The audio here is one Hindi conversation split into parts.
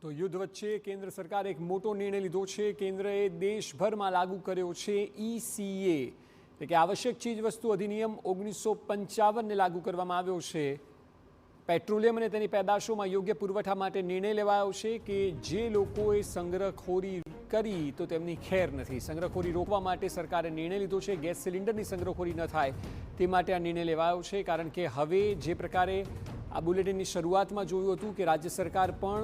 તો યુદ્ધ વચ્ચે કેન્દ્ર સરકારે એક મોટો નિર્ણય લીધો છે। કેન્દ્રએ દેશભરમાં લાગુ કર્યો છે ECA એટલે કે આવશ્યક ચીજવસ્તુ અધિનિયમ 1955ને લાગુ કરવામાં આવ્યો છે। પેટ્રોલિયમ અને તેની પેદાશોમાં યોગ્ય પુરવઠા માટે નિર્ણય લેવાયો છે કે જે લોકોએ સંગ્રહખોરી કરી તો તેમની ખેર નથી। સંગ્રહખોરી રોકવા માટે સરકારે નિર્ણય લીધો છે। ગેસ સિલિન્ડરની સંગ્રહખોરી ન થાય તે માટે આ નિર્ણય લેવાયો છે, કારણ કે હવે જે પ્રકારે આ બુલેટિનની શરૂઆતમાં જોયું હતું કે રાજ્ય સરકાર પણ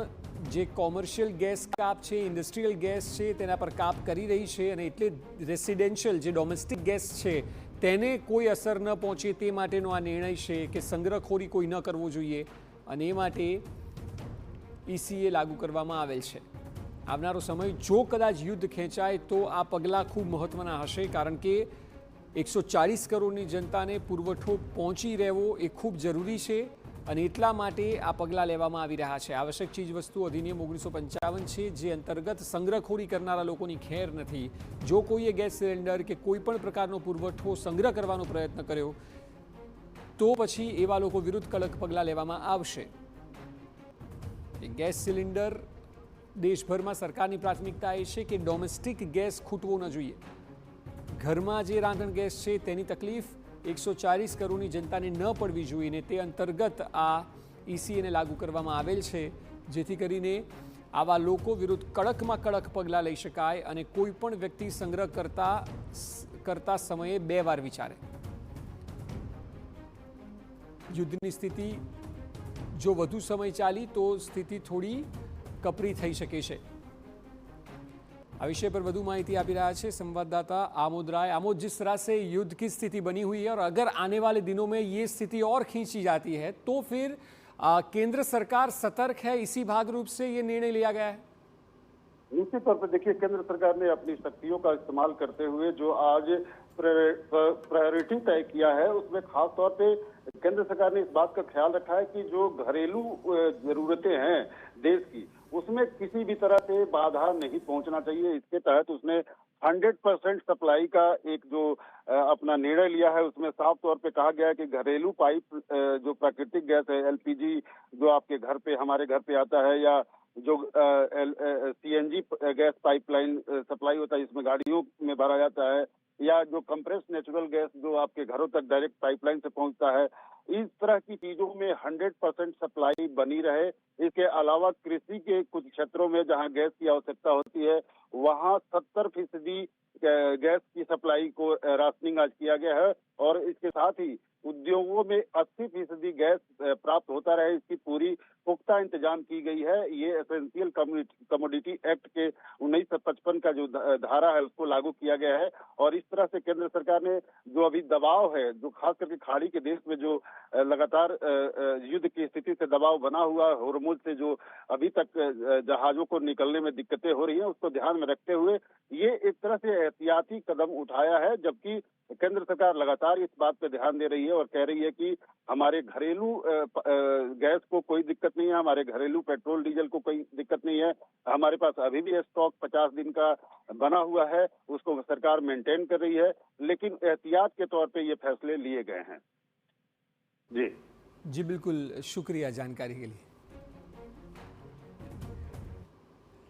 જે કોમર્શિયલ ગેસ કાપ છે, ઇન્ડસ્ટ્રીયલ ગેસ છે, તેના પર કાપ કરી રહી છે અને એટલે રેસિડેન્શિયલ જે ડોમેસ્ટિક ગેસ છે તેને કોઈ અસર ન પહોંચે તે માટેનો આ નિર્ણય છે કે સંગ્રહખોરી કોઈ ન કરવો જોઈએ અને એ માટે ECA લાગુ કરવામાં આવેલ છે। આવનારો સમય જો કદાચ યુદ્ધ ખેંચાય તો આ પગલાં ખૂબ મહત્ત્વના હશે, કારણ કે 140 કરોડની જનતાને પુરવઠો પહોંચી રહેવો એ ખૂબ જરૂરી છે અને એટલા માટે આ પગલાં લેવામાં આવી રહ્યા છે। આવશ્યક ચીજવસ્તુ અધિનિયમ 1955 છે, જે અંતર્ગત સંગ્રહખોરી કરનારા લોકોની ખેર નથી। જો કોઈએ ગેસ સિલિન્ડર કે કોઈ પણ પ્રકારનો પુરવઠો સંગ્રહ કરવાનો પ્રયત્ન કર્યો તો પછી એવા લોકો વિરુદ્ધ કડક પગલાં લેવામાં આવશે। ગેસ સિલિન્ડર દેશભરમાં સરકારની પ્રાથમિકતા એ છે કે ડોમેસ્ટિક ગેસ ખૂટવો ન જોઈએ। ઘરમાં જે રાંધણ ગેસ છે તેની તકલીફ 140 કરોડની જનતાને ન પડવી જોઈએ ને તે અંતર્ગત આ ECAને લાગુ કરવામાં આવેલ છે, જેથી કરીને આવા લોકો વિરુદ્ધ કડકમાં કડક પગલાં લઈ શકાય અને કોઈ પણ વ્યક્તિ સંગ્રહ કરતા સમયે બે વાર વિચારે। યુદ્ધની સ્થિતિ જો વધુ સમય ચાલી તો સ્થિતિ થોડી કપરી થઈ શકે છે। आ विषय पर વધુ माहिती આપી રહ્યા છે संवाददाता आमोद राय। आमोद, जिस तरह से युद्ध की स्थिति बनी हुई है और अगर आने वाले दिनों में ये स्थिति और खींची जाती है तो फिर केंद्र सरकार सतर्क है, इसी भाग रूप से ये निर्णय लिया गया है। निश्चित तौर पर देखिए, केंद्र सरकार ने अपनी शक्तियों का इस्तेमाल करते हुए जो आज प्रायोरिटी तय किया है उसमें खास तौर पे केंद्र सरकार ने इस बात का ख्याल रखा है कि जो घरेलू जरूरतें हैं देश की उसमें किसी भी तरह से बाधा नहीं पहुंचना चाहिए। इसके तहत उसने 100% सप्लाई का एक जो अपना निर्णय लिया है उसमें साफ तौर पे कहा गया है कि घरेलू पाइप जो प्राकृतिक गैस है, LPG जो आपके घर पे हमारे घर पे आता है, या जो CNG गैस पाइपलाइन सप्लाई होता है इसमें गाड़ियों में भरा जाता है, या जो कंप्रेस नेचुरल गैस जो आपके घरों तक डायरेक्ट पाइपलाइन से पहुंचता है, इस तरह की चीजों में 100% सप्लाई बनी रहे। इसके अलावा कृषि के कुछ क्षेत्रों में जहां गैस की आवश्यकता होती है वहां 70% गैस की सप्लाई को राशनिंग आज किया गया है और इसके साथ ही उद्योगों में 80% गैस प्राप्त होता रहे, इसकी पूरी पुख्ता इंतजाम की गई है। ये एसेंशियल कमोडिटी एक्ट के 1955 का जो धारा है उसको लागू किया गया है और इस तरह से केंद्र सरकार ने जो अभी दबाव है, जो खास करके खाड़ी के देश में जो लगातार युद्ध की स्थिति से दबाव बना हुआ है, होर्मुज से जो अभी तक जहाजों को निकलने में दिक्कतें हो रही है, उसको ध्यान में रखते हुए ये एक तरह से एहतियाती कदम उठाया है। जबकि केंद्र सरकार लगातार इस बात पे ध्यान दे रही है और कह रही है कि हमारे घरेलू गैस को कोई दिक्कत नहीं है, हमारे घरेलू पेट्रोल डीजल को कोई दिक्कत नहीं है, हमारे पास अभी भी स्टॉक 50 दिन का बना हुआ है, उसको सरकार मेंटेन कर रही है, लेकिन एहतियात के तौर पे ये फैसले लिए गए हैं। जी जी बिल्कुल, शुक्रिया जानकारी के लिए।